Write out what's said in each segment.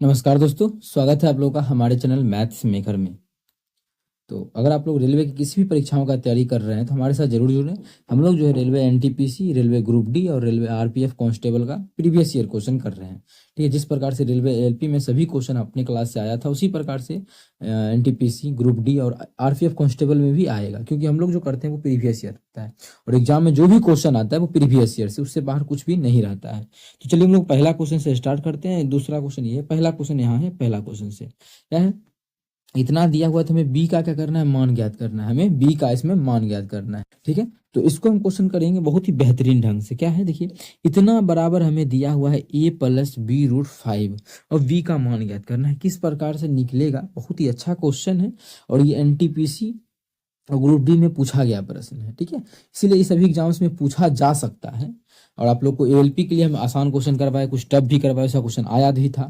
नमस्कार दोस्तों, स्वागत है आप लोगों का हमारे चैनल मैथ्स मेकर में। तो अगर आप लोग रेलवे की किसी भी परीक्षाओं का तैयारी कर रहे हैं तो हमारे साथ जरूर जुड़ें। हम लोग जो है railway NTPC, railway group D और रेलवे आरपीएफ कांस्टेबल का प्रीवियस ईयर क्वेश्चन कर रहे हैं। ठीक है, जिस प्रकार से रेलवे एलपी में सभी क्वेश्चन अपने क्लास से आया था उसी प्रकार से एनटीपीसी, ग्रुप डी और आरपीएफ कांस्टेबल में भी आएगा, क्योंकि हम लोग जो करते हैं वो प्रीवियस ईयर रहता है और एग्जाम में जो भी क्वेश्चन आता है वो प्रीवियस ईयर से, उससे बाहर कुछ भी नहीं रहता है। तो चलिए हम लोग पहला क्वेश्चन से स्टार्ट करते हैं। दूसरा क्वेश्चन ये है, पहला क्वेश्चन यहाँ है। पहला क्वेश्चन से क्या है, इतना दिया हुआ है तो हमें बी का क्या करना है, मान ज्ञात करना है। हमें बी का इसमें मान ज्ञात करना है। ठीक है, तो इसको हम क्वेश्चन करेंगे बहुत ही बेहतरीन ढंग से। क्या है, देखिए, इतना बराबर हमें दिया हुआ है ए प्लस बी रूट 5 और बी का मान ज्ञात करना है। किस प्रकार से निकलेगा, बहुत ही अच्छा क्वेश्चन है और ये एनटीपीसी और ग्रुप डी में पूछा गया प्रश्न है। ठीक है, इसीलिए इस सभी एग्जाम्स में पूछा जा सकता है। और आप लोग को एएलपी के लिए हम आसान क्वेश्चन करवाए, कुछ टफ भी करवाए, ऐसा क्वेश्चन आया भी था।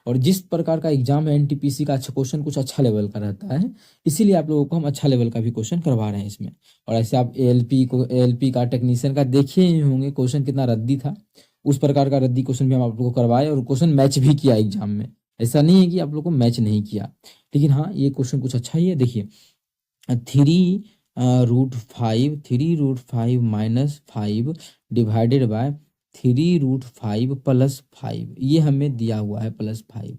और जिस प्रकार का एग्जाम है एनटीपीसी का, अच्छा क्वेश्चन कुछ अच्छा लेवल का रहता है, इसीलिए आप लोगों को हम अच्छा लेवल का भी क्वेश्चन करवा रहे हैं इसमें। और ऐसे आप एएलपी का टेक्नीशियन का देखे ही होंगे क्वेश्चन कितना रद्दी था, उस प्रकार का रद्दी क्वेश्चन भी हम आप लोग को करवाए और क्वेश्चन मैच भी किया एग्जाम में। ऐसा नहीं है कि आप लोग को मैच नहीं किया, लेकिन हाँ ये क्वेश्चन कुछ अच्छा ही है। देखिए, 3√5 माइनस 5 डिवाइडेड बाय 3√5 प्लस 5, ये हमें दिया हुआ है प्लस 5।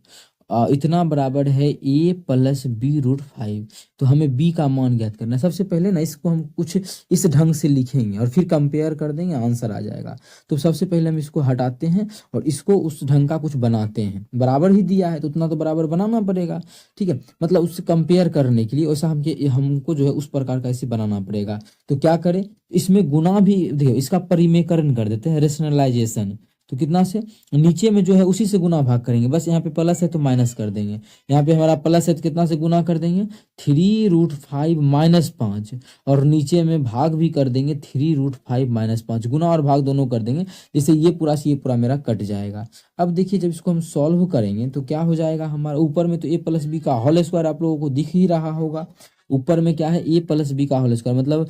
इतना बराबर है ए प्लस बी रूट 5। तो हमें बी का मान ज्ञात करना है। सबसे पहले ना इसको हम कुछ इस ढंग से लिखेंगे और फिर कंपेयर कर देंगे, आंसर आ जाएगा। तो सबसे पहले हम इसको हटाते हैं और इसको उस ढंग का कुछ बनाते हैं। बराबर ही दिया है तो उतना तो बराबर बनाना पड़ेगा। ठीक है, मतलब उससे कंपेयर करने के लिए वैसा हमको जो है उस प्रकार का ऐसे बनाना पड़ेगा। तो क्या करें, इसमें गुना भी, देखिए इसका परिमेयकरण कर देते हैं, रेशनलाइजेशन। तो कितना से, नीचे में जो है उसी से गुना भाग करेंगे। बस यहाँ पे प्लस है तो माइनस कर देंगे। यहाँ पे हमारा प्लस है तो कितना से गुना कर देंगे, 3√5 माइनस 5। और नीचे में भाग भी कर देंगे 3√5 माइनस 5। गुना और भाग दोनों कर देंगे, जिससे ये पूरा से ये पूरा मेरा कट जाएगा। अब देखिए, जब इसको हम सॉल्व करेंगे तो क्या हो जाएगा, हमारा ऊपर में तो ए प्लस बी का होल स्क्वायर आप लोगों को दिख ही रहा होगा। ऊपर में क्या है, ए प्लस बी का होल स्क्वायर, मतलब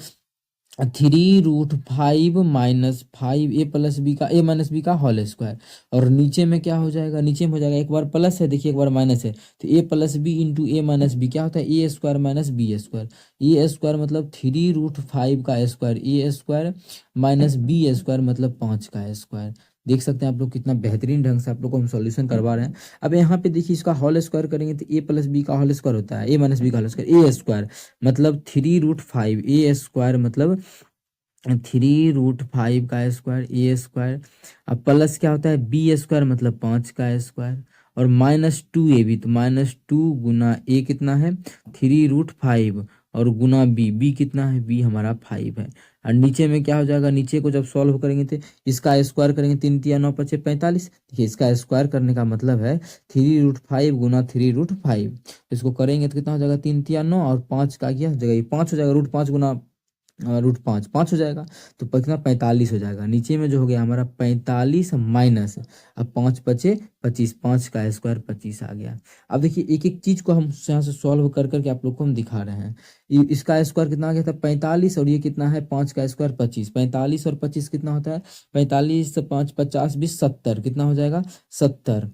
3√5 माइनस 5 ए प्लस बी का, ए माइनस बी का होल स्क्वायर। और नीचे में क्या हो जाएगा, नीचे में हो जाएगा, एक बार प्लस है देखिए, एक बार माइनस है, तो ए प्लस बी इंटू ए माइनस बी क्या होता है, ए स्क्वायर माइनस बी स्क्वायर। ए स्क्वायर मतलब 3√5 का स्क्वायर, ए स्क्वायर माइनस बी स्क्वायर मतलब 5 का स्क्वायर। देख सकते हैं आप लोग कितना बेहतरीन ढंग से आप लोग को हम सॉल्यूशन करवा रहे हैं। अब यहाँ पे देखिए, इसका होल स्क्वायर करेंगे तो ए प्लस बी का होल स्क्वायर होता है ए माइनस बी का होल स्क्वायर, ए स्क्वायर मतलब 3√5, ए स्क्वायर मतलब 3√5 का स्क्वायर, ए स्क्वायर। अब प्लस क्या होता है, बी स्क्वायर मतलब 5 का स्क्वायर, और माइनस 2ab, तो -2 गुना ए कितना है 3√5 और गुना बी कितना है, बी हमारा 5 है। और नीचे में क्या हो जाएगा, नीचे को जब सॉल्व करेंगे तो इसका स्क्वायर करेंगे, 3×3=9=45। देखिए इसका स्क्वायर करने का मतलब है 3√5 गुना 3√5। इसको करेंगे तो कितना हो जाएगा, 3×3=9 और 5 का क्या हो जाएगा, ये 5 हो जाएगा, √5 गुना √5 5 हो जाएगा, तो कितना 45 हो जाएगा। नीचे में जो हो गया हमारा 45 माइनस, अब 5×5=25, 5 का स्क्वायर 25 आ गया। अब देखिए एक एक चीज को हम यहाँ से सॉल्व कर करके आप लोग को हम दिखा रहे हैं। इसका स्क्वायर कितना आ गया था 45, और ये कितना है 5 का स्क्वायर 25। 45 और 25 कितना होता है, 45 से 5 50 20 70, कितना हो जाएगा 70।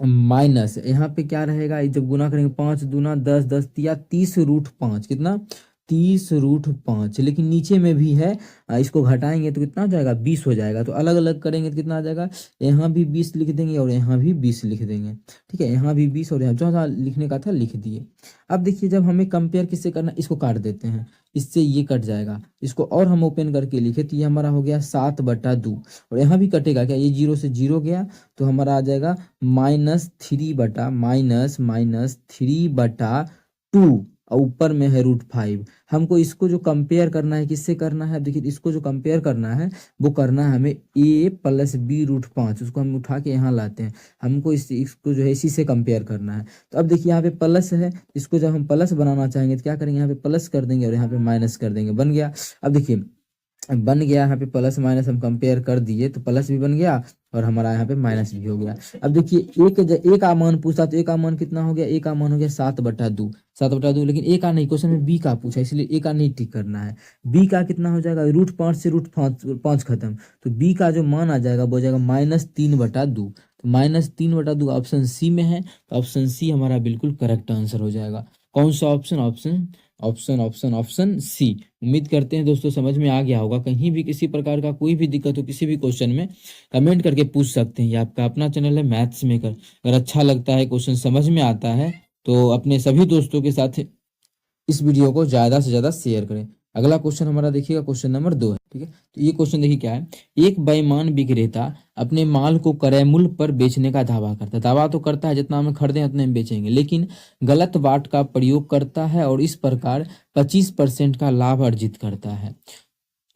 माइनस यहाँ पे क्या रहेगा, जब गुना करेंगे 5 दूना 10, 10 तिया 30√5, कितना 30√5। लेकिन नीचे में भी है, इसको घटाएंगे तो कितना हो जाएगा 20 हो जाएगा। तो अलग अलग करेंगे तो कितना आ जाएगा, यहाँ भी 20 लिख देंगे और यहाँ भी 20 लिख देंगे। ठीक है, यहाँ भी 20 और यहाँ जो जहाँ लिखने का था लिख दिए। अब देखिए, जब हमें कंपेयर किससे करना, इसको काट देते हैं, इससे ये कट जाएगा। इसको और हम ओपन करके लिखे तो ये हमारा हो गया 7/2, और यहाँ भी कटेगा क्या, ये 0 से 0 गया तो हमारा आ जाएगा -3/2, और ऊपर में है √5। हमको इसको जो कंपेयर करना है किससे करना है, देखिए इसको जो कंपेयर करना है वो करना है हमें ए प्लस बी √5, उसको हम उठा के यहाँ लाते हैं। हमको इसको जो है इसी से कंपेयर करना है। तो अब देखिए यहाँ पे प्लस है, इसको जब हम प्लस बनाना चाहेंगे तो क्या करेंगे, यहाँ पे प्लस कर देंगे और यहाँ पे माइनस कर देंगे, बन गया। अब देखिए बन गया यहाँ पे प्लस माइनस हम कंपेयर कर दिए तो प्लस भी बन गया और हमारा यहाँ पे माइनस भी हो गया। अब देखिए ए का मान पूछा तो ए का मान कितना हो गया, ए का मान हो गया 7/2, 7/2, लेकिन ए का नहीं, क्वेश्चन में बी का पूछा इसलिए ए का नहीं टिक करना है। बी का कितना हो जाएगा, √5 से √5 खत्म, तो बी का जो मान आ जाएगा वो हो जाएगा -3/2, तो -3/2 ऑप्शन सी में है, तो ऑप्शन सी हमारा बिल्कुल करेक्ट आंसर हो जाएगा। कौन सा option, option option option option C. उम्मीद करते हैं दोस्तों समझ में आ गया होगा। कहीं भी किसी प्रकार का कोई भी दिक्कत हो किसी भी क्वेश्चन में कमेंट करके पूछ सकते हैं। ये आपका अपना चैनल है मैथ्स मेकर। अगर अच्छा लगता है, क्वेश्चन समझ में आता है तो अपने सभी दोस्तों के साथ इस वीडियो को ज़्यादा से ज़्यादा शेयर करें। अगला क्वेश्चन हमारा देखिएगा, क्वेश्चन नंबर 2 है, ठीक है। तो ये क्वेश्चन देखिए क्या है, एक बेईमान विक्रेता अपने माल को क्रय मूल्य पर बेचने का दावा करता है। दावा तो करता है जितना हम खरीदें उतने में बेचेंगे, लेकिन गलत बाट का प्रयोग करता है और इस प्रकार 25% का लाभ अर्जित करता है।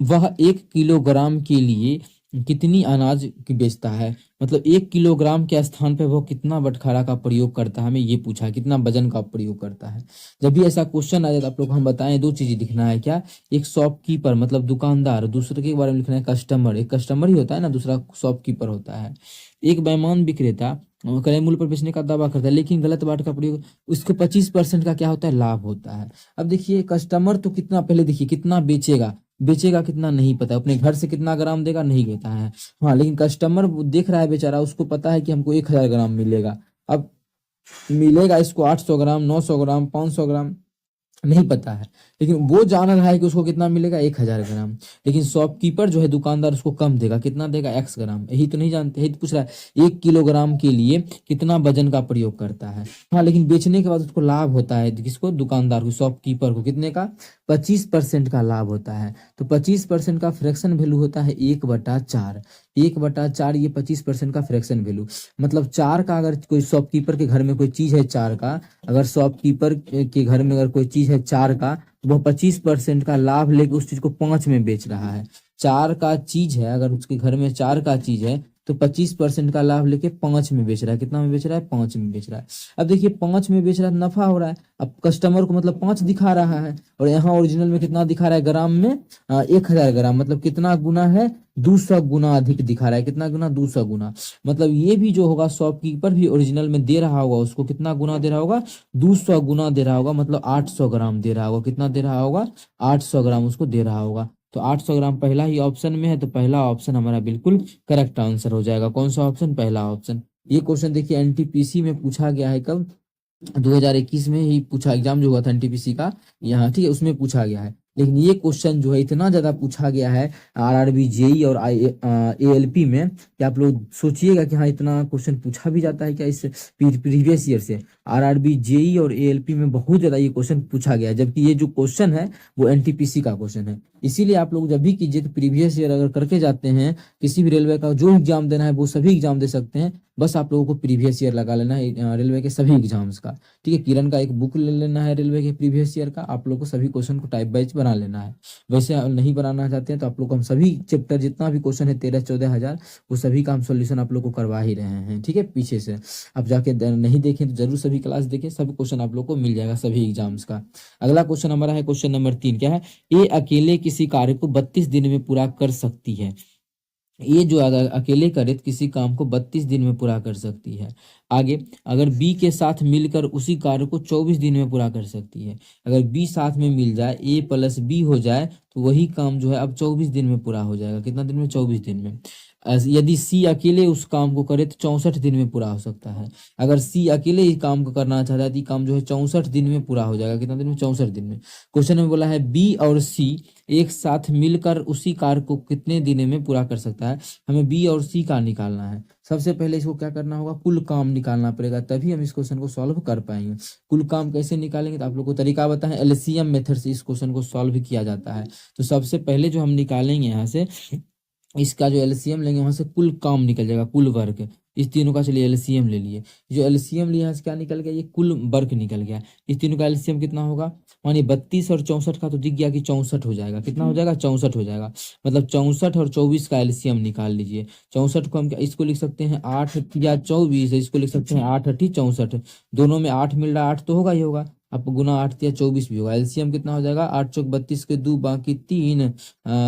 वह 1 किलोग्राम के लिए कितनी अनाज की बेचता है, मतलब 1 किलोग्राम के स्थान पे वो कितना बटखारा का प्रयोग करता है, हमें ये पूछा है कितना वजन का प्रयोग करता है। जब भी ऐसा क्वेश्चन आ जाए तो आप लोग हम बताएं, दो चीजें लिखना है, क्या, एक शॉपकीपर मतलब दुकानदार, दूसरे के बारे में लिखना है कस्टमर, एक कस्टमर ही होता है ना, दूसरा शॉपकीपर होता है। एक बेईमान विक्रेता क्रय मूल्य पर बेचने का दावा करता है लेकिन गलत बाट का प्रयोग, उसको 25% का क्या होता है, लाभ होता है। अब देखिए कस्टमर तो कितना, पहले देखिए कितना बेचेगा, बेचेगा कितना नहीं पता, अपने घर से कितना ग्राम देगा नहीं देता है, हाँ, लेकिन कस्टमर देख रहा है बेचारा, उसको पता है कि हमको 1000 ग्राम मिलेगा। अब मिलेगा इसको 800 ग्राम, 900 ग्राम, 500 ग्राम नहीं पता है, लेकिन वो जान रहा है कि उसको कितना मिलेगा 1000 ग्राम। लेकिन शॉपकीपर जो है दुकानदार उसको कम देगा, कितना देगा, x ग्राम, यही तो नहीं जानते, यही तो पूछ रहा है 1 किलोग्राम के लिए कितना वजन का प्रयोग करता है। हाँ, लेकिन बेचने के बाद उसको लाभ होता है, किसको, दुकानदार को, शॉपकीपर को, कितने का, 25% का लाभ होता है। तो 25% का फ्रैक्शन वैल्यू होता है 1/4, 1/4, ये 25% का फ्रैक्शन वैल्यू, मतलब 4 का, अगर कोई शॉपकीपर के घर में कोई चीज है 4 का, अगर शॉपकीपर के घर में अगर कोई चीज है 4 का, तो वह 25% का लाभ लेके उस चीज को 5 में बेच रहा है। 4 का चीज है, अगर उसके घर में 4 का चीज है तो 25% का लाभ लेके 5 में बेच रहा है, कितना में बेच रहा है, 5 में बेच रहा है। अब देखिए 5 में बेच रहा है, नफा हो रहा है। अब कस्टमर को मतलब 5 दिखा रहा है और यहाँ ओरिजिनल में कितना दिखा रहा है, ग्राम में 1000 ग्राम, मतलब कितना गुना है, 200 गुना अधिक दिखा रहा है, कितना गुना, 200 गुना। मतलब ये भी जो होगा शॉपकीपर भी ओरिजिनल में दे रहा होगा, उसको कितना गुना दे रहा होगा, 200 गुना दे रहा होगा, मतलब 800 ग्राम दे रहा होगा, कितना दे रहा होगा, 800 ग्राम उसको दे रहा होगा। तो 800 ग्राम पहला ही ऑप्शन में है, तो पहला ऑप्शन हमारा बिल्कुल करेक्ट आंसर हो जाएगा। कौन सा ऑप्शन, पहला ऑप्शन। ये क्वेश्चन देखिए एनटीपीसी में पूछा गया है, कब, 2021 में ही पूछा, एग्जाम जो हुआ था एनटीपीसी का यहाँ, ठीक है, उसमें पूछा गया है। लेकिन ये क्वेश्चन जो है इतना ज्यादा पूछा गया है आरआरबी, जेई और एएलपी में, कि आप लोग सोचिएगा कि हाँ इतना क्वेश्चन पूछा भी जाता है क्या इस प्रीवियस ईयर से। आरआरबी, जेई और एएलपी में बहुत ज्यादा ये क्वेश्चन पूछा गया है, जबकि ये जो क्वेश्चन है वो एनटीपीसी का क्वेश्चन है। इसीलिए आप लोग जब भी कीजिए तो प्रीवियस ईयर अगर करके जाते हैं, किसी भी रेलवे का जो एग्जाम देना है वो सभी एग्जाम दे सकते हैं, बस आप लोगों को प्रीवियस ईयर लगा लेना है रेलवे के सभी एग्जाम्स का, ठीक है। किरण का एक बुक ले लेना है रेलवे के प्रीवियस ईयर का, आप लोग को सभी क्वेश्चन को टाइप वाइज बना लेना है। वैसे नहीं बनाना चाहते हैं तो आप लोग को हम सभी चैप्टर जितना भी क्वेश्चन है 13-14 हजार, वो सभी का हम सोल्यूशन आप लोग को करवा ही रहे हैं, ठीक है। पीछे से आप जाके नहीं देखें तो जरूर सभी क्लास देखें, सभी क्वेश्चन आप लोग को मिल जाएगा सभी एग्जाम्स का। अगला क्वेश्चन हमारा है क्वेश्चन नंबर 3, क्या है, ए अकेले किसी कार्य को 32 दिन में पूरा कर सकती है। ये जो अगर अकेले करे तो किसी काम को 32 दिन में पूरा कर सकती है। आगे, अगर बी के साथ मिलकर उसी कार्य को 24 दिन में पूरा कर सकती है। अगर बी साथ में मिल जाए, ए प्लस बी हो जाए, तो वही काम जो है अब 24 दिन में पूरा हो जाएगा। कितना दिन में, 24 दिन में। यदि सी अकेले उस काम को करे तो 64 दिन में पूरा हो सकता है। अगर सी अकेले इस काम को करना चाहता है तो ये काम जो है 64 दिन में पूरा हो जाएगा। कितना दिन में, 64 दिन में। क्वेश्चन में बोला है बी और सी एक साथ मिलकर उसी कार्य को कितने दिन में पूरा कर सकता है। हमें बी और सी का निकालना है। सबसे पहले इसको क्या करना होगा, कुल काम निकालना पड़ेगा, तभी हम इस क्वेश्चन को सॉल्व कर पाएंगे। कुल काम कैसे निकालेंगे तो आप लोग को तरीका बताएं, एलसीएम मेथड से इस क्वेश्चन को सॉल्व किया जाता है। तो सबसे पहले जो हम निकालेंगे यहाँ से, इसका जो एलसीएम लेंगे वहां से कुल काम निकल जाएगा, कुल वर्क। इस तीनों का चलिए एलसीएम ले लिए, जो एलसीएम लिया है क्या निकल गया, ये कुल वर्क निकल गया। इस तीनों का एलसीएम कितना होगा, मानिए 32 और 64 का तो दिख गया कि 64 हो जाएगा। कितना हो जाएगा, 64 हो जाएगा। मतलब 64 और 24 का एलसीएम निकाल लीजिए। 64 को हम क्या, इसको लिख सकते हैं 8 या 24, इसको लिख सकते हैं 8 8 64, दोनों में 8 मिल रहा है, 8 तो होगा ही होगा। अब गुना 8×3 = 24 भी होगा। एलसीएम कितना हो जाएगा, 8×4 = 32 के 2 बाकी 3,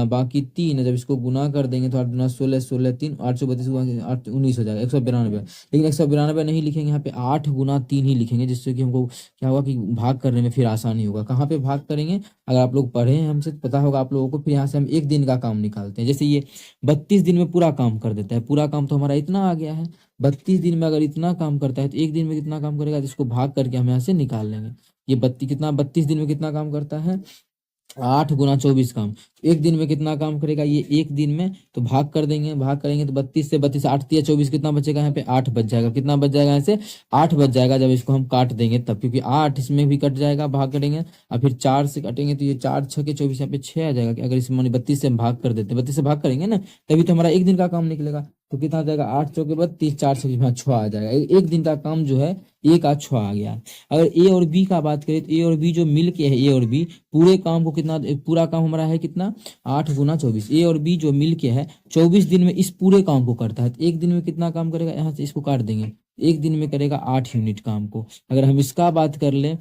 बाकी 3, जब इसको गुना कर देंगे तो 8×2 = 16, 16×3 832 8 19 हो जाएगा 192। लेकिन 192 नहीं लिखेंगे यहाँ पे, 8×3 ही लिखेंगे, जिससे कि हमको क्या होगा कि भाग करने में फिर आसानी होगा। कहाँ पे भाग करेंगे, अगर आप लोग पढ़े हैं हमसे तो पता होगा आप लोगों को। फिर यहाँ से हम एक दिन का काम निकालते हैं। जैसे ये 32 दिन में पूरा काम कर देता है, पूरा काम तो हमारा इतना आ गया है। 32 दिन में अगर इतना काम करता है तो एक दिन में कितना काम करेगा, जिसको भाग करके हम यहाँ से निकाल लेंगे। ये 32 दिन में कितना काम करता है, 8×24 काम। एक दिन में कितना काम करेगा ये, एक दिन में, तो भाग कर देंगे, भाग करेंगे तो 32 से 8×3 = 24 कितना बचेगा यहाँ पे, 8 बच जाएगा। कितना बच जाएगा यहाँ से, 8 बच जाएगा जब इसको हम काट देंगे तब, क्योंकि 8 इसमें भी कट जाएगा, भाग करेंगे, और फिर 4 से कटेंगे तो ये 4×6 = 24 यहाँ पे 6 आ जाएगा। अगर इस माने 32 से हम भाग कर देते हैं, 32 से भाग करेंगे ना, तभी तो हमारा एक दिन का काम निकलेगा। तो कितना आ जाएगा, 8×4 = 32, 4×6 आ जाएगा। एक दिन का काम जो है एक आज 6 आ गया। अगर ए और बी का बात करें तो ए और बी जो मिल के है, ए और बी पूरे काम को कितना, पूरा काम हमारा है कितना, 8×24। ए और बी जो मिल के है 24 दिन में इस पूरे काम को करता है। तो एक दिन में कितना काम करेगा, यहाँ से इसको काट देंगे, एक दिन में करेगा 8 यूनिट काम को। अगर हम इसका बात कर लें,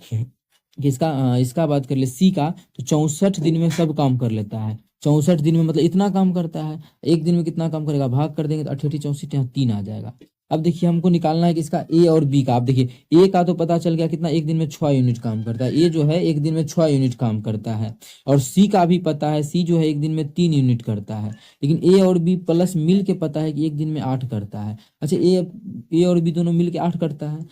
इसका बात कर ले सी का, तो 64 दिन में सब काम कर लेता है। 64 दिन में मतलब इतना काम करता है। एक दिन में कितना काम करेगा, भाग कर देंगे तो 88 64 यहाँ 3 आ जाएगा। अब देखिए हमको निकालना है कि इसका ए और बी का। आप देखिए ए का तो पता चल गया कितना, एक दिन में 6 यूनिट काम करता है। ए जो है एक दिन में 6 यूनिट काम करता है। और सी का भी पता है, सी जो है एक दिन में 3 यूनिट करता है। लेकिन ए और बी प्लस मिल के पता है कि एक दिन में 8 करता है। अच्छा, ए और बी दोनों मिल के 8 करता है।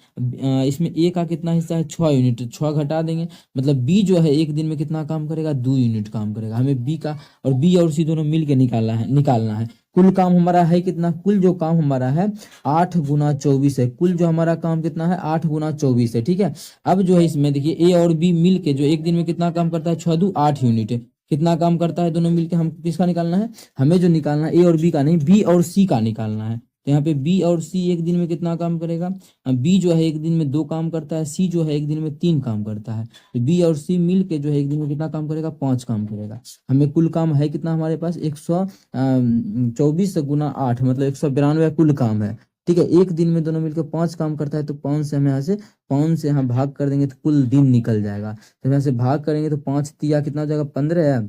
इसमें ए का कितना हिस्सा है, 6 यूनिट, 6 घटा देंगे, मतलब बी जो है एक दिन में कितना काम करेगा, 2 यूनिट काम करेगा। हमें बी का, और बी और सी दोनों मिल के निकालना है। कुल काम हमारा है कितना, कुल जो काम हमारा है 8×24 है। कुल जो हमारा काम कितना है, 8×24 है। ठीक है। अब जो है इसमें देखिए ए और बी मिल के जो एक दिन में कितना काम करता है, 6×2 = 8 यूनिट है। कितना काम करता है दोनों मिलके, हम किसका निकालना है, हमें जो निकालना है ए और बी का नहीं, बी और सी का निकालना है। तो यहाँ पे बी और सी एक दिन में कितना काम करेगा, बी जो है एक दिन में 2 काम करता है, सी जो है एक दिन में 3 काम करता है। तो बी और सी मिल के जो है एक दिन में कितना काम करेगा, 5 काम करेगा। हमें कुल काम है कितना हमारे पास, 124×8 मतलब 192 कुल काम है। ठीक है। एक दिन में दोनों मिलकर 5 काम करता है, तो 5 से हम यहाँ से 5 से यहाँ भाग कर देंगे तो कुल दिन निकल जाएगा। तो यहाँ से भाग करेंगे तो 5×3 कितना हो जाएगा, 15 है।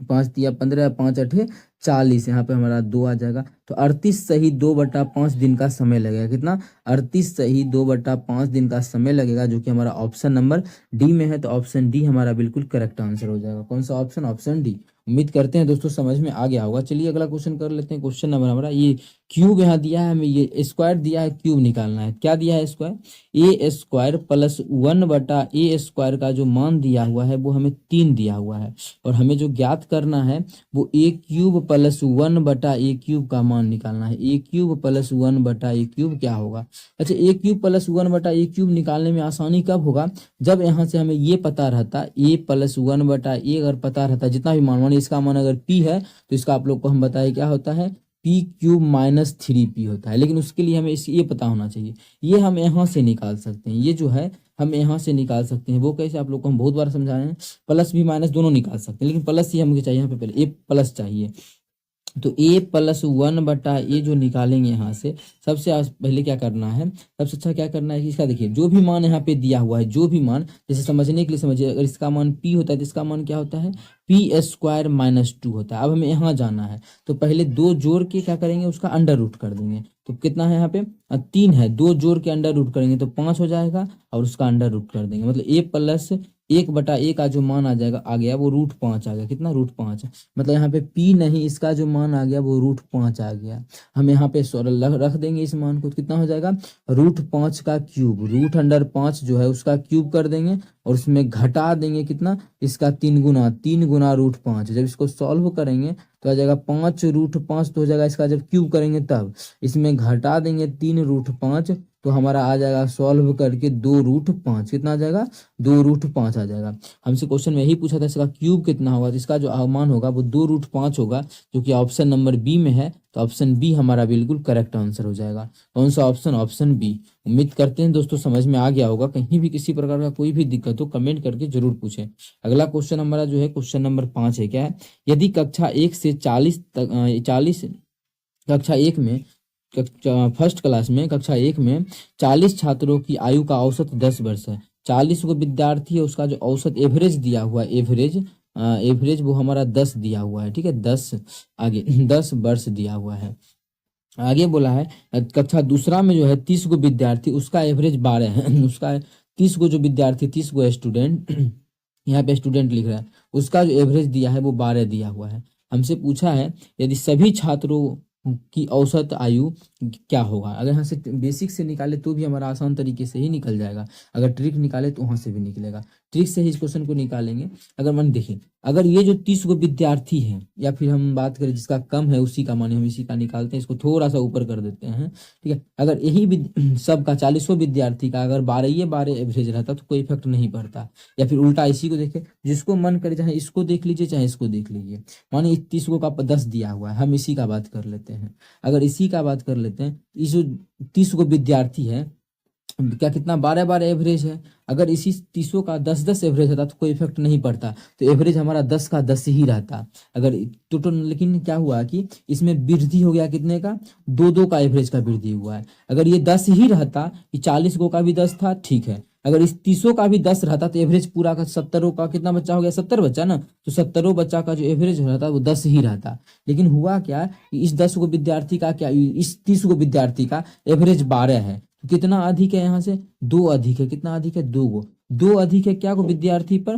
5×3 15, 5×8 40, यहाँ पे हमारा 2 आ जाएगा। तो 38 सही 2/5 दिन का समय लगेगा। कितना, 38 सही 2/5 दिन का समय लगेगा, जो कि हमारा ऑप्शन नंबर डी में है। तो ऑप्शन डी हमारा बिल्कुल करेक्ट आंसर हो जाएगा। कौन सा ऑप्शन, ऑप्शन डी। उम्मीद करते हैं दोस्तों समझ में आ गया होगा। चलिए अगला क्वेश्चन कर लेते हैं। क्वेश्चन नंबर हमारा, ये क्यूब यहाँ दिया है हमें, ये स्क्वायर दिया है, क्यूब निकालना है। क्या दिया है, स्क्वायर, a² + 1/a² का जो मान दिया हुआ है वो हमें 3 दिया हुआ है। और हमें जो ज्ञात करना है वो a³ + 1/a³ का मान निकालना है। a³ + 1/a³ क्या होगा। अच्छा, a³ + 1/a³ निकालने में आसानी कब होगा, जब यहाँ से हमें ये पता रहता, a + 1/a अगर पता रहता, जितना भी मान, इसका मान अगर p है तो इसका आप लोग को हम बताए क्या होता है, p³ - 3p होता है। लेकिन उसके लिए हमें ये पता होना चाहिए। ये हम यहाँ से निकाल सकते हैं, ये जो है हम यहाँ से निकाल सकते हैं। वो कैसे, आप लोग को हम बहुत बार समझाए हैं, प्लस भी माइनस दोनों निकाल सकते हैं, लेकिन प्लस ही हमें चाहिए यहाँ पे, पहले a+ चाहिए। तो a + 1/a जो निकालेंगे यहाँ से, सबसे पहले क्या करना है, सबसे अच्छा क्या करना है कि इसका देखिए जो भी मान यहाँ पे दिया हुआ है, जो भी मान, जैसे समझने के लिए समझिए, अगर इसका मान p होता है तो इसका मान क्या होता है, p² - 2 होता है। अब हमें यहाँ जाना है तो पहले 2 जोड़ के क्या करेंगे, उसका अंडर रूट कर देंगे। तो कितना है यहाँ पे, 3 है, 2 जोड़ के अंडर रूट करेंगे तो 5 हो जाएगा, और उसका अंडर रूट कर देंगे, मतलब a + 1/a का जो मान आ जाएगा, आ गया वो √5 आ गया। कितना, √5, मतलब यहाँ पे p नहीं, इसका जो मान आ गया वो √5 आ गया। हम यहाँ पे रख देंगे इस मान को, कितना हो जाएगा, √5 का क्यूब, √5 जो है उसका क्यूब कर देंगे, और उसमें घटा देंगे कितना, इसका 3 गुना, 3 गुना √5। जब इसको सॉल्व करेंगे तो आ जाएगा 5 √5, तो हो जाएगा इसका जब क्यूब करेंगे तब, इसमें घटा देंगे 3 √5, तो हमारा आ जाएगा सॉल्व करके 2 √5। कितना आ जाएगा, 2 √5 आ जाएगा। हमसे क्वेश्चन में यही पूछा था इसका क्यूब कितना होगा, तो इसका जो मान होगा वो 2 √5 होगा, जो कि ऑप्शन नंबर बी में है। तो ऑप्शन बी हमारा बिल्कुल करेक्ट आंसर हो जाएगा। कौन सा ऑप्शन, ऑप्शन बी। उम्मीद करते हैं दोस्तों समझ में आ गया होगा। कहीं भी किसी प्रकार का कोई भी दिक्कत हो कमेंट करके जरूर पूछें। अगला क्वेश्चन हमारा जो है क्वेश्चन नंबर 5 है। क्या है, यदि कक्षा 1 से 40 तक, 40 कक्षा 1 में, फर्स्ट क्लास में, कक्षा 1 में 40 छात्रों की आयु का औसत 10 वर्ष है, 40 गो विद्यार्थी है, उसका जो औसत एवरेज दिया हुआ है, एवरेज वो हमारा 10 दिया हुआ है, ठीक है, 10 आगे 10 वर्ष दिया हुआ है। आगे बोला है कक्षा दूसरा में जो है 30 गो विद्यार्थी, उसका एवरेज 12 है उसका 30 गो जो विद्यार्थी, 30 गो स्टूडेंट यहाँ पे स्टूडेंट लिख रहा है, उसका जो एवरेज दिया है वो 12 दिया हुआ है। हमसे पूछा है यदि सभी छात्रों की औसत आयु क्या होगा। अगर यहाँ से बेसिक से निकाले तो भी हमारा आसान तरीके से ही निकल जाएगा, अगर ट्रिक निकाले तो वहां से भी निकलेगा। ट्रिक से ही इस क्वेश्चन को निकालेंगे। अगर मन देखिए, अगर ये जो 30 गो विद्यार्थी हैं, या फिर हम बात करें जिसका कम है उसी का माने हम इसी का निकालते हैं, इसको थोड़ा सा ऊपर कर देते हैं, ठीक है। अगर यही सबका 40 विद्यार्थी का अगर 12 एवरेज रहता तो कोई इफेक्ट नहीं पड़ता। या फिर उल्टा इसी को देखें, जिसको मन करे चाहे इसको देख लीजिए चाहे इसको देख लीजिए। माने 30 गो का 10 दिया हुआ है, हम इसी का बात कर लेते हैं। अगर इसी का बात कर लेते हैं, इस जो 30 गो विद्यार्थी है क्या कितना 12 एवरेज है। अगर इसी 30 का 10 एवरेज रहता तो कोई इफेक्ट नहीं पड़ता, तो एवरेज हमारा 10 का 10 ही रहता। अगर टोटल, लेकिन क्या हुआ कि इसमें वृद्धि हो गया कितने का, 2 का एवरेज का वृद्धि हुआ है। अगर ये 10 ही रहता, कि 40 गो का भी 10 था, ठीक है। अगर इस 30 का भी 10 रहता तो एवरेज पूरा का 70 का कितना बच्चा हो गया, 70 बच्चा ना, तो 70 बच्चा का जो एवरेज रहता वो 10 ही रहता। लेकिन हुआ क्या कि इस 10 गो विद्यार्थी का क्या, इस 30 गो विद्यार्थी का एवरेज 12 है, तो कितना अधिक है यहाँ से, 2 अधिक है। कितना अधिक है, 2 अधिक है क्या को विद्यार्थी पर,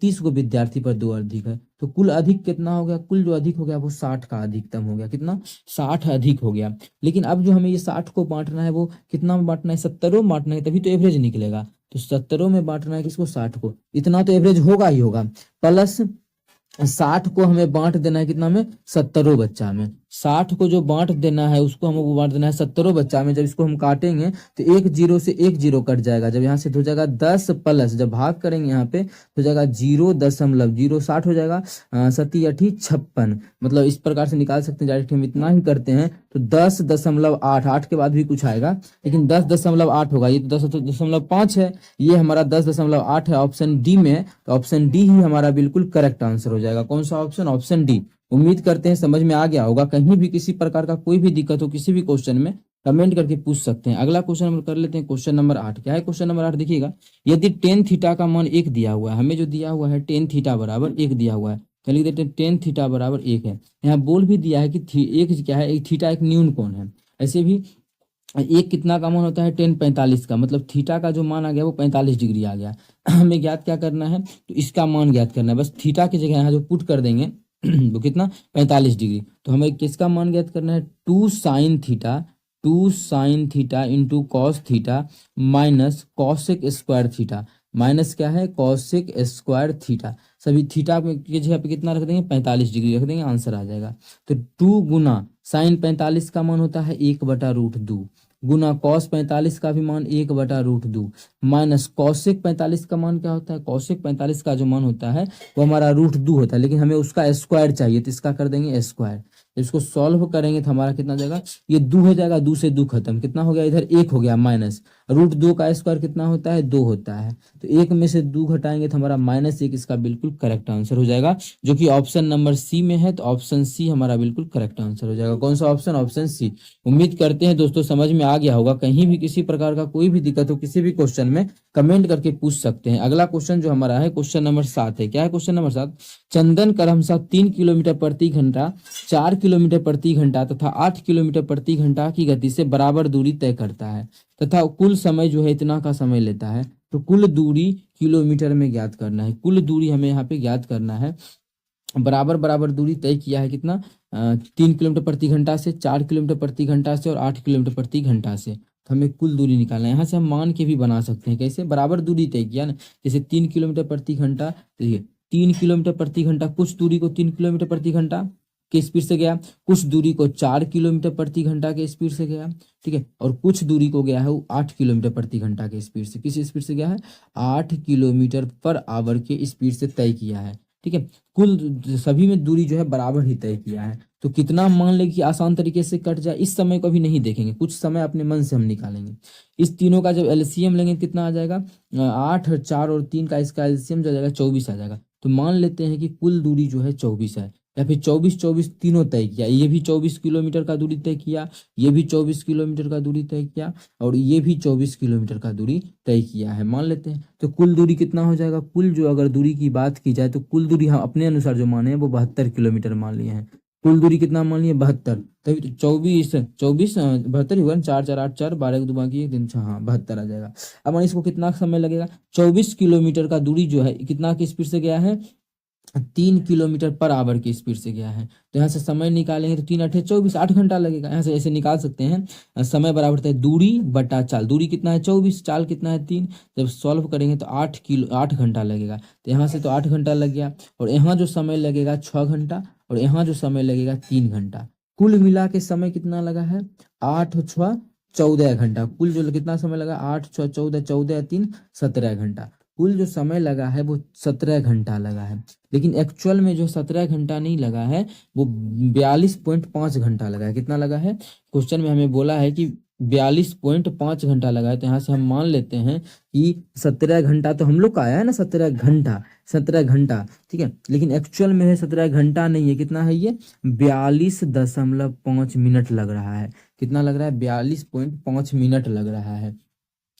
30 गो विद्यार्थी पर 2 अधिक है। तो कुल अधिक कितना हो गया, कुल जो अधिक हो गया वो 60 का अधिकतम हो गया। कितना, 60 अधिक हो गया। लेकिन अब जो हमें ये 60 को बांटना है वो कितना में बांटना है, 70 में बांटना है, तभी तो एवरेज निकलेगा। तो 70 में बांटना है किसको, 60 को। इतना तो एवरेज होगा ही होगा, प्लस 60 को हमें बांट देना है कितना में, 70 बच्चा में। 60 को जो बांट देना है उसको हमको बांट देना है 70 बच्चा में। जब इसको हम काटेंगे तो एक जीरो से एक जीरो कट जाएगा। जब यहाँ से हो जाएगा 10 प्लस, जब भाग करेंगे यहाँ पे तो जाएगा 0.0 60 हो जाएगा, 7×8 = 56। मतलब इस प्रकार से निकाल सकते हैं डायरेक्ट, हम इतना ही करते हैं तो 10.8, 8 के बाद भी कुछ आएगा लेकिन 10.8 होगा। ये तो 10.5 है, ये हमारा 10.8 है, ऑप्शन डी में है। तो ऑप्शन डी ही हमारा बिल्कुल करेक्ट आंसर हो जाएगा। कौन सा ऑप्शन, ऑप्शन डी। उम्मीद करते हैं समझ में आ गया होगा। कहीं भी किसी प्रकार का कोई भी दिक्कत हो किसी भी क्वेश्चन में कमेंट करके पूछ सकते हैं। अगला क्वेश्चन हम कर लेते हैं, क्वेश्चन नंबर 8। क्या है क्वेश्चन नंबर 8, देखिएगा। यदि टेन थीटा का मान 1 दिया हुआ है, हमें जो दिया हुआ है टेन थीटा बराबर 1 दिया हुआ है, तो लिख देते हैं टेन थीटा बराबर 1 है। यहाँ बोल भी दिया है कि एक क्या है, एक थीटा एक न्यून कोण है। ऐसे भी एक कितना का मान होता है, 10 45 का, मतलब थीटा का जो मान आ गया वो 45 डिग्री आ गया। हमें ज्ञात क्या करना है, तो इसका मान ज्ञात करना है। बस थीटा की जगह यहाँ जो पुट कर देंगे वो कितना, 45 डिग्री। तो हमें किसका मान ज्ञात करना है, 2 sin theta into cos theta minus cosec square theta. Minus क्या है, कॉसेक स्क्वायर थीटा। सभी थीटा की जगह पे कितना रख देंगे, 45 डिग्री रख देंगे, आंसर आ जाएगा। तो 2 गुना साइन 45 का मान होता है 1/√2, गुना कॉस 45 का भी मान 1/√2, माइनस कॉसेक 45 का मान क्या होता है, कॉसेक 45 का जो मान होता है वो हमारा √2 होता है, लेकिन हमें उसका स्क्वायर चाहिए तो इसका कर देंगे स्क्वायर। इसको सॉल्व करेंगे तो हमारा कितना जाएगा, ये 2 हो जाएगा, 2 से 2 खत्म, कितना हो गया, इधर 1 हो गया, माइनस √2 का स्क्वायर कितना होता है, 2 होता है। तो 1 में से 2 घटाएंगे तो हमारा -1, इसका बिल्कुल करेक्ट आंसर हो जाएगा, जो कि ऑप्शन नंबर सी में है। तो ऑप्शन सी हमारा बिल्कुल करेक्ट आंसर हो जाएगा। कौन सा ऑप्शन, ऑप्शन सी। उम्मीद करते हैं दोस्तों समझ में आ गया होगा। कहीं भी किसी प्रकार का कोई भी दिक्कत हो किसी भी क्वेश्चन में कमेंट करके पूछ सकते हैं। अगला क्वेश्चन जो हमारा है क्वेश्चन नंबर 7 है। क्या है क्वेश्चन नंबर 7, चंदन क्रमशः 3 किलोमीटर प्रति घंटा, 4 किलोमीटर प्रति घंटा तथा 8 किलोमीटर प्रति घंटा की गति से बराबर दूरी तय करता है तथा कुल समय जो है इतना का समय लेता है। तो कुल दूरी किलोमीटर में ज्ञात करना है। कुल दूरी हमें यहाँ पे ज्ञात करना है। बराबर बराबर दूरी तय किया है कितना, 3 किलोमीटर प्रति घंटा से, 4 किलोमीटर प्रति घंटा से और 8 किलोमीटर प्रति घंटा से। तो हमें कुल दूरी निकालना है। यहाँ से हम मान के भी बना सकते हैं। कैसे, बराबर दूरी तय किया ना, जैसे 3 किलोमीटर प्रति घंटा, देखिए 3 किलोमीटर प्रति घंटा, कुछ दूरी को 3 किलोमीटर प्रति घंटा के स्पीड से गया, कुछ दूरी को 4 किलोमीटर प्रति घंटा के स्पीड से गया, ठीक है, और कुछ दूरी को गया है वो 8 किलोमीटर प्रति घंटा के स्पीड से। किस स्पीड से गया है, 8 किलोमीटर पर आवर के स्पीड से तय किया है, ठीक है। कुल सभी में दूरी जो है बराबर ही तय किया है। तो कितना मान ले कि आसान तरीके से कट जाए, इस समय को भी नहीं देखेंगे, कुछ समय अपने मन से हम निकालेंगे। इस तीनों का जब एलसीएम लेंगे कितना आ जाएगा, 8, 4 और 3 का इसका एलसीएम जो आ जाएगा 24 आ जाएगा। तो मान लेते हैं कि कुल दूरी जो है 24 है। या फिर 24-24 तीनों तय किया, ये भी 24 किलोमीटर का दूरी तय किया, ये भी 24 किलोमीटर का दूरी तय किया, और ये भी 24 किलोमीटर का दूरी तय किया है, मान लेते हैं। तो कुल दूरी कितना हो जाएगा, कुल जो अगर दूरी की बात की जाए तो कुल दूरी हम अपने अनुसार जो माने हैं वो 72 किलोमीटर मान लिए हैं। कुल दूरी कितना मान लिए, 72, तभी तो 24 24 72 हुआ, 4 4 8 4 12 के 2 बाकी 3 6, हाँ 72 आ जाएगा। अब इसको कितना समय लगेगा, 24 किलोमीटर का दूरी जो है कितना की स्पीड से गया है, 3 किलोमीटर पर आवर की स्पीड से गया है। तो यहाँ से समय निकालेंगे तो 3 8 24, 8 घंटा लगेगा। यहाँ से ऐसे निकाल सकते हैं, समय बराबर होता है दूरी बटा चाल, दूरी कितना है 24, चाल कितना है 3, जब सॉल्व करेंगे तो 8 घंटा लगेगा। तो यहाँ से तो 8 घंटा लग गया, और यहाँ जो समय लगेगा 6 घंटा, और यहाँ जो समय लगेगा 3 घंटा। कुल मिला के समय कितना लगा है, 8 6 14 घंटा। कुल जो कितना समय लगा, 8 6 14, 14 3 17 घंटा। कुल जो समय लगा है वो 17 घंटा लगा है, लेकिन एक्चुअल में जो 17 घंटा नहीं लगा है वो 42.5 घंटा लगा है। कितना लगा है, क्वेश्चन में हमें बोला है कि 42.5 घंटा लगा है, तो यहाँ से हम मान लेते हैं कि 17 घंटा तो हम लोग का आया है ना, 17 घंटा, 17 घंटा, ठीक है, लेकिन एक्चुअल में है 17 घंटा नहीं है, कितना है ये 42.5 मिनट लग रहा है। कितना लग रहा है, 42.5 मिनट लग रहा है,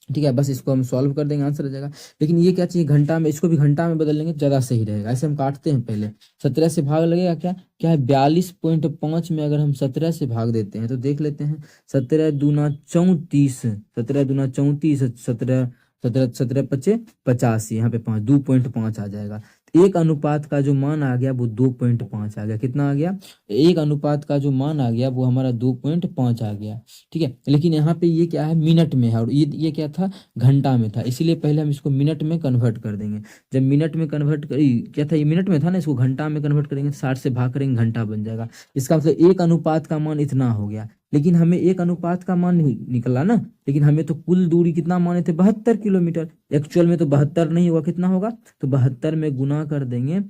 ठीक है। बस इसको हम सॉल्व कर देंगे, आंसर आ जाएगा। लेकिन ये क्या चाहिए, घंटा में, इसको भी घंटा में बदल लेंगे ज़्यादा सही रहेगा। ऐसे हम काटते हैं, पहले 17 से भाग लगेगा, क्या क्या है 42.5 में अगर हम 17 से भाग देते हैं तो देख लेते हैं, 17 दूना 34, 17 दूना 34, 17 17 17 पचे 85, यहाँ पे 5 2.5 आ जाएगा। एक अनुपात का जो मान आ गया वो 2.5 आ गया। कितना आ गया, एक अनुपात का जो मान आ गया वो हमारा 2.5 आ गया, ठीक है। लेकिन यहाँ पे ये क्या है, मिनट में है, और ये क्या था, घंटा में था, इसीलिए पहले हम इसको मिनट में कन्वर्ट कर देंगे। जब मिनट में कन्वर्ट कर, क्या था, ये मिनट में था ना, इसको घंटा में कन्वर्ट करेंगे, 60 से भाग करेंगे, घंटा बन जाएगा। इसका मतलब एक अनुपात का मान इतना हो गया, लेकिन हमें एक अनुपात का मान नहीं निकला ना, लेकिन हमें तो कुल दूरी कितना माने थे, 72 किलोमीटर। एक्चुअल में तो 72 नहीं होगा, कितना होगा, तो 72 में गुना कर देंगे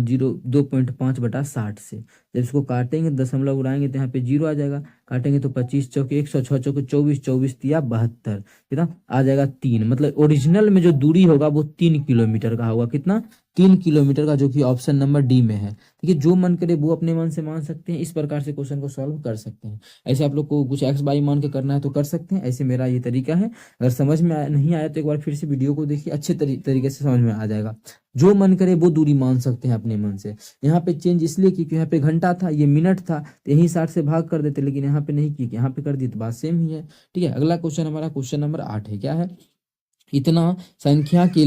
2.5/60 से। जब इसको काटेंगे, दशमलव उड़ाएंगे तो यहाँ पे 0 आ जाएगा, काटेंगे तो 25 चौके 100, 6 चौके 24, 24 तिया 72, कितना आ जाएगा 3। मतलब ओरिजिनल में जो दूरी होगा वो 3 किलोमीटर का होगा। कितना, 3 किलोमीटर का, जो कि ऑप्शन नंबर डी में है। ठीक है, जो मन करे वो अपने मन से मान सकते हैं, इस प्रकार से क्वेश्चन को सॉल्व कर सकते हैं। ऐसे आप लोग को कुछ एक्स बाई मान के करना है तो कर सकते हैं, ऐसे मेरा ये तरीका है। अगर समझ में नहीं आया तो एक बार फिर से वीडियो को देखिए, अच्छे तरीके से समझ में आ जाएगा। जो मन करे वो दूरी मान सकते हैं अपने मन से। यहाँ पे चेंज इसलिए की क्योंकि यहाँ पे घंटा था, ये मिनट था, तो यही 60 से भाग कर देते, लेकिन यहाँ पे नहीं की, यहाँ पे कर दी तो बात सेम ही है। ठीक है, अगला क्वेश्चन हमारा क्वेश्चन नंबर 8 है। क्या है, इतना संख्या के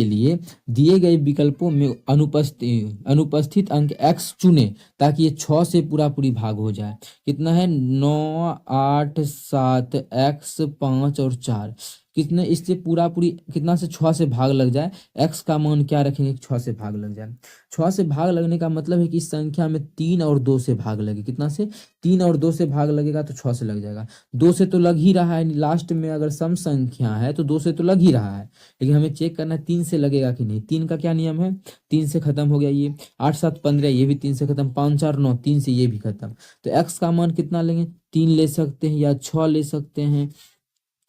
लिए दिए गए विकल्पों में अनुपस्थित अंक x चुने ताकि ये 6 से पूरी भाग हो जाए। कितना है, 9 8 7 x 5 और 4, कितने इससे पूरी कितना से 6 से भाग लग जाए। x का मान क्या रखेंगे, 6 से भाग लग जाए। 6 से भाग लगने का मतलब है कि इस संख्या में 3 और 2 से भाग लगे। कितना से, 3 और 2 से भाग लगेगा तो 6 से लग जाएगा। 2 से तो लग ही रहा है, लास्ट में अगर सम संख्या है तो 2 से तो लग ही रहा है, लेकिन हमें चेक करना है 3 से लगेगा कि नहीं। 3 का क्या नियम है, 3 से खत्म हो गया ये, 8 7 15, ये भी 3 से खत्म, 5 4 9, 3 से ये भी खत्म। तो x का मान कितना लेंगे, 3 ले सकते हैं या 6 ले सकते हैं।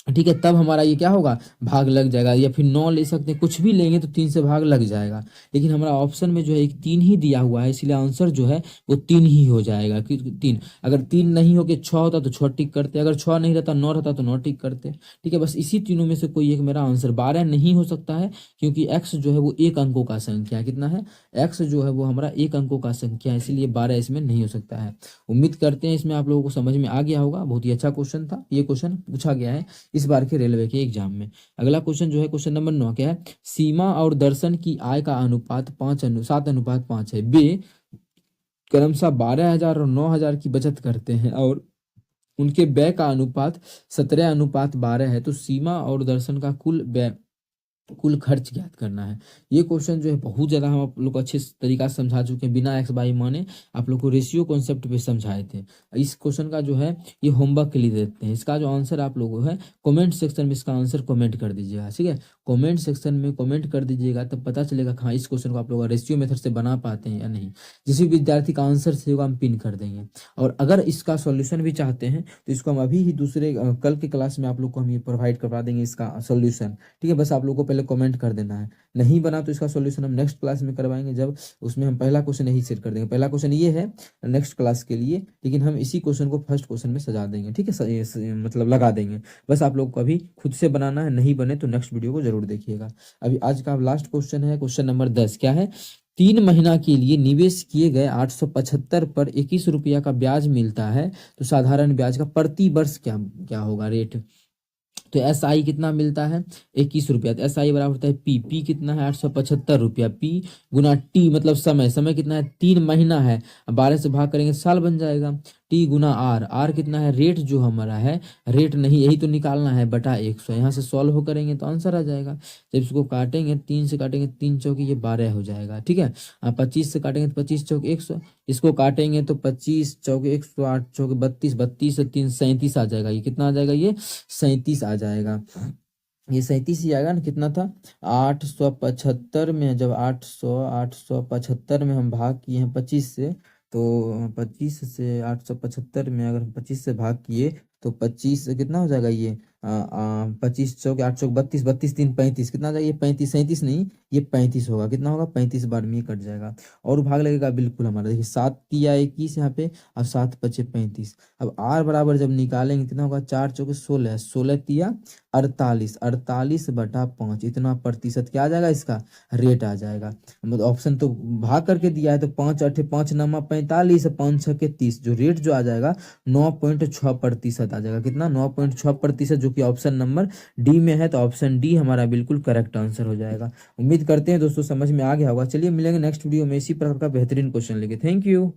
ठीक है, तब हमारा ये क्या होगा, भाग लग जाएगा, या फिर 9 ले सकते हैं, कुछ भी लेंगे तो 3 से भाग लग जाएगा। लेकिन हमारा ऑप्शन में जो है एक 3 ही दिया हुआ है, इसलिए आंसर जो है वो 3 ही हो जाएगा। कि 3, अगर 3 नहीं हो के 6 होता तो 6 टिक करते, अगर 6 नहीं रहता 9 रहता तो 9 टिक करते। ठीक है, बस इसी तीनों में से कोई एक मेरा आंसर, 12 नहीं हो सकता है क्योंकि एक्स जो है वो एक अंकों का संख्या है। कितना है, एक्स जो है वो हमारा एक अंकों का संख्या है, इसलिए 12 इसमें नहीं हो सकता है। उम्मीद करते हैं इसमें आप लोगों को समझ में आ गया होगा। बहुत ही अच्छा क्वेश्चन था, ये क्वेश्चन पूछा गया है इस बार के रेलवे के एग्जाम में। अगला क्वेश्चन जो है क्वेश्चन नंबर 9, क्या है, सीमा और दर्शन की आय का अनुपात 7:5 है। वे क्रमशः 12,000 और 9,000 की बचत करते हैं और उनके व्यय का अनुपात 17:12 है। तो सीमा और दर्शन का कुल खर्च ज्ञात करना है। ये क्वेश्चन जो है बहुत ज़्यादा हम आप लोग को अच्छे तरीका से समझा चुके हैं, बिना एक्स बाई माने आप लोग को रेशियो कॉन्सेप्ट पे समझाए थे। इस क्वेश्चन का जो है ये होमवर्क के लिए देते हैं। इसका जो आंसर आप लोगों है कमेंट सेक्शन में इसका आंसर कमेंट कर दीजिएगा। ठीक है, कमेंट सेक्शन में कमेंट कर दीजिएगा, तब पता चलेगा हाँ इस क्वेश्चन को आप लोग रेशियो मेथड से बना पाते हैं या नहीं। जिस भी विद्यार्थी का आंसर से होगा हम पिन कर देंगे। और अगर इसका सॉल्यूशन भी चाहते हैं तो इसको हम अभी ही दूसरे कल के क्लास में आप लोग को हम ये प्रोवाइड करवा देंगे इसका सॉल्यूशन। ठीक है, बस आप लोग को पहले पहले कमेंट कर देना है। नहीं बना तो इसका सॉल्यूशन हम नेक्स्ट क्लास में करवाएंगे, जब उसमें हम पहला क्वेश्चन यही सेट कर देंगे। पहला क्वेश्चन ये है नेक्स्ट क्लास के लिए, लेकिन हम इसी क्वेश्चन को फर्स्ट क्वेश्चन में सजा देंगे, ठीक है, मतलब लगा देंगे। बस आप लोग को अभी खुद से बनाना है, नहीं बने तो नेक्स्ट वीडियो को जरूर देखिएगा। अभी आज का लास्ट क्वेश्चन है, क्वेश्चन नंबर 10। क्या है? 3 महीना के लिए निवेश किए गए 875 पर 21 रुपया का ब्याज मिलता है, तो साधारण ब्याज का प्रति वर्ष क्या क्या होगा रेट? तो एस आई कितना मिलता है? 21 रुपया। तो एस आई बराबर होता है पी कितना है? 875 रुपया। पी गुना टी मतलब समय, समय कितना है? 3 महीना है, 12 से भाग करेंगे साल बन जाएगा। टी गुना आर, आर कितना है? रेट जो हमारा है, रेट नहीं, यही तो निकालना है, बटा 100। यहाँ से सॉल्व हो करेंगे तो आंसर आ जाएगा। जब इसको काटेंगे 3 से काटेंगे, 3 चौकी ये 12 हो जाएगा, ठीक है। 25 से काटेंगे तो 25 चौक 100, इसको काटेंगे तो 25 चौक 100, 8 चौक 32, 32 से 3 37 आ जाएगा। ये कितना आ जाएगा? ये 37 आ जाएगा। ये 37 ही आएगा ना। कितना था? 875 में, जब 875 में हम भाग किए हैं 25 से, तो 25 से 875 में अगर 25 से भाग किए तो 25 से कितना हो जाएगा? ये 25 चौक 8 चौक 32, 32 3 35, कितना आ जाएगा? ये 35, 37 नहीं, ये 35 होगा। कितना होगा? 35 बार में ये कट जाएगा और भाग लगेगा बिल्कुल हमारा। देखिए 7 तिया 21 यहाँ पे, और 7 पचे 35। अब आर बराबर जब निकालेंगे कितना होगा? 4 चौके 16, 16 तिया 48, 48 बटा 5, इतना प्रतिशत क्या आ जाएगा? इसका रेट आ जाएगा। मतलब ऑप्शन तो भाग करके दिया है, तो 5 8 5 नमा 45, 5 6 के 30, जो रेट जो आ जाएगा 9.6% आ जाएगा। कितना? 9.6%, जो कि ऑप्शन नंबर डी में है। तो ऑप्शन डी हमारा बिल्कुल करेक्ट आंसर हो जाएगा। उम्मीद करते हैं दोस्तों समझ में आ गया होगा। चलिए मिलेंगे नेक्स्ट वीडियो में इसी प्रकार का बेहतरीन क्वेश्चन लेके। Thank you.